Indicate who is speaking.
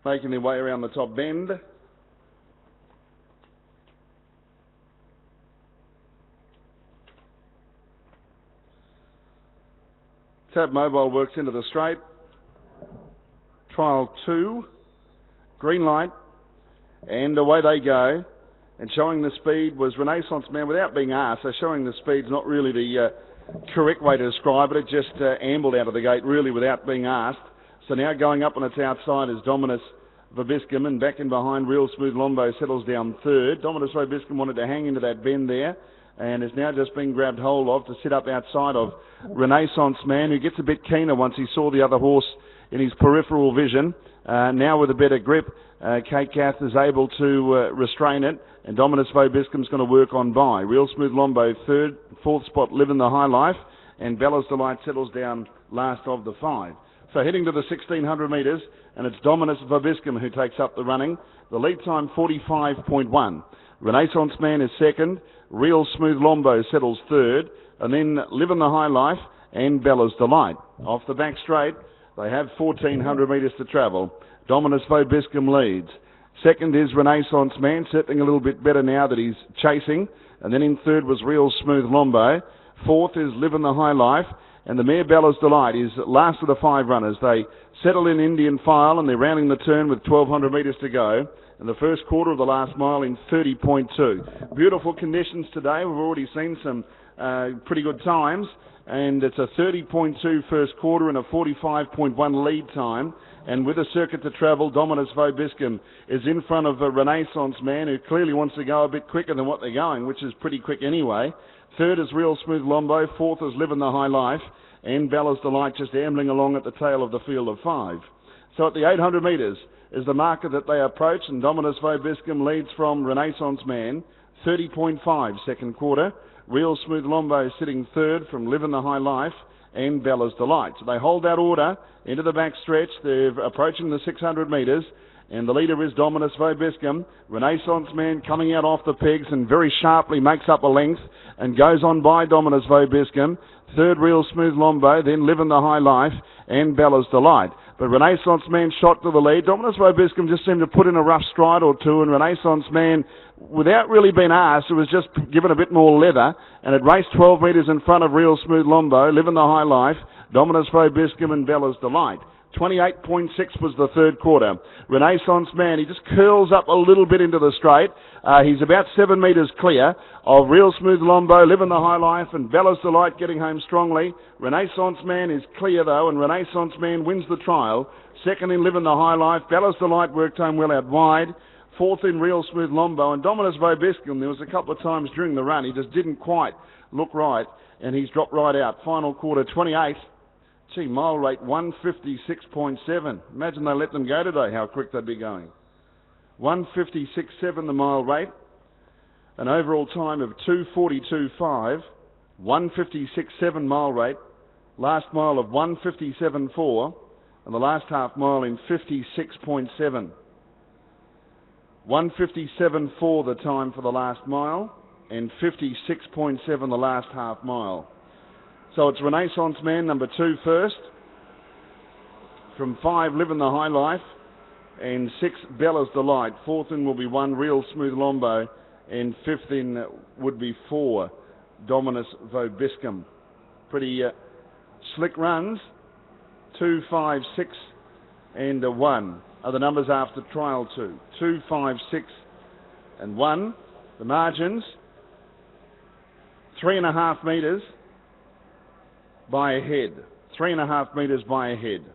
Speaker 1: making their way around the top bend. Tab Mobile works into the straight. Trial 2. Green light. And away they go. And showing the speed was Renaissance Man without being asked. So showing the speed's not really the correct way to describe it. It just ambled out of the gate really without being asked. So now going up on its outside is Dominus Vobiscum, and back in behind Real Smooth Lombo settles down third. Dominus Vobiscum wanted to hang into that bend there and is now just being grabbed hold of to sit up outside of Renaissance Man, who gets a bit keener once he saw the other horse in his peripheral vision. Now with a better grip, Kate Gath is able to restrain it, and Dominus Vobiscum's going to work on by. Real Smooth Lombo third, fourth spot Living the High Life, and Bella's Delight settles down last of the 5. So heading to the 1600 metres, and it's Dominus Vobiscum who takes up the running. The lead time 45.1. Renaissance Man is second, Real Smooth Lombo settles third, and then Living the High Life and Bella's Delight. Off the back straight, they have 1400 metres to travel. Dominus Vobiscum leads. Second is Renaissance Man, settling a little bit better now that he's chasing. And then in third was Real Smooth Lombo. Fourth is Living the High Life. And the mare Bella's Delight is last of the 5 runners. They settle in Indian file and they're rounding the turn with 1200 metres to go. And the first quarter of the last mile in 30.2. Beautiful conditions today. We've already seen some pretty good times. And it's a 30.2 first quarter and a 45.1 lead time. And with a circuit to travel, Dominus Vobiscum is in front of a Renaissance Man who clearly wants to go a bit quicker than what they're going, which is pretty quick anyway. Third is Real Smooth Lombo. Fourth is Living the High Life. And Bella's Delight just ambling along at the tail of the field of 5. So at the 800 metres is the marker that they approach, and Dominus Vobiscum leads from Renaissance Man, 30.5 second quarter. Real Smooth Lombo sitting third from Living the High Life and Bella's Delight. So they hold that order into the back stretch. They're approaching the 600 metres, and the leader is Dominus Vobiscum. Renaissance Man coming out off the pegs and very sharply makes up a length and goes on by Dominus Vobiscum. Third, Real Smooth Lombo, then Living the High Life and Bella's Delight. But Renaissance Man shot to the lead. Dominus Vobiscum just seemed to put in a rough stride or two, and Renaissance Man, without really being asked, it was just given a bit more leather, and it raced 12 metres in front of Real Smooth Lombo, Living the High Life, Dominus Vobiscum and Bella's Delight. 28.6 was the third quarter. Renaissance Man, he just curls up a little bit into the straight. He's about 7 metres clear of Real Smooth Lombo, Living the High Life, and Bella's Delight getting home strongly. Renaissance Man is clear though, and Renaissance Man wins the trial. Second in Living the High Life. Bella's Delight worked home well out wide. Fourth in Real Smooth Lombo, and Dominus Vobiscum, there was a couple of times during the run, he just didn't quite look right, and he's dropped right out. Final quarter, 28. Gee, mile rate 156.7. Imagine they let them go today, how quick they'd be going. 156.7 the mile rate. An overall time of 242.5. 156.7 mile rate. Last mile of 157.4. And the last half mile in 56.7. 157.4 the time for the last mile. And 56.7 the last half mile. So it's Renaissance Man, number 2 first. From 5, Living the High Life. And 6, Bella's Delight. Fourth in will be 1, Real Smooth Lombo. And fifth in would be 4, Dominus Vobiscum. Pretty slick runs. 2, 5, 6, and 1 are the numbers after trial 2. 2, 5, 6, and 1. The margins, 3.5 metres by a head. 3.5 metres by a head.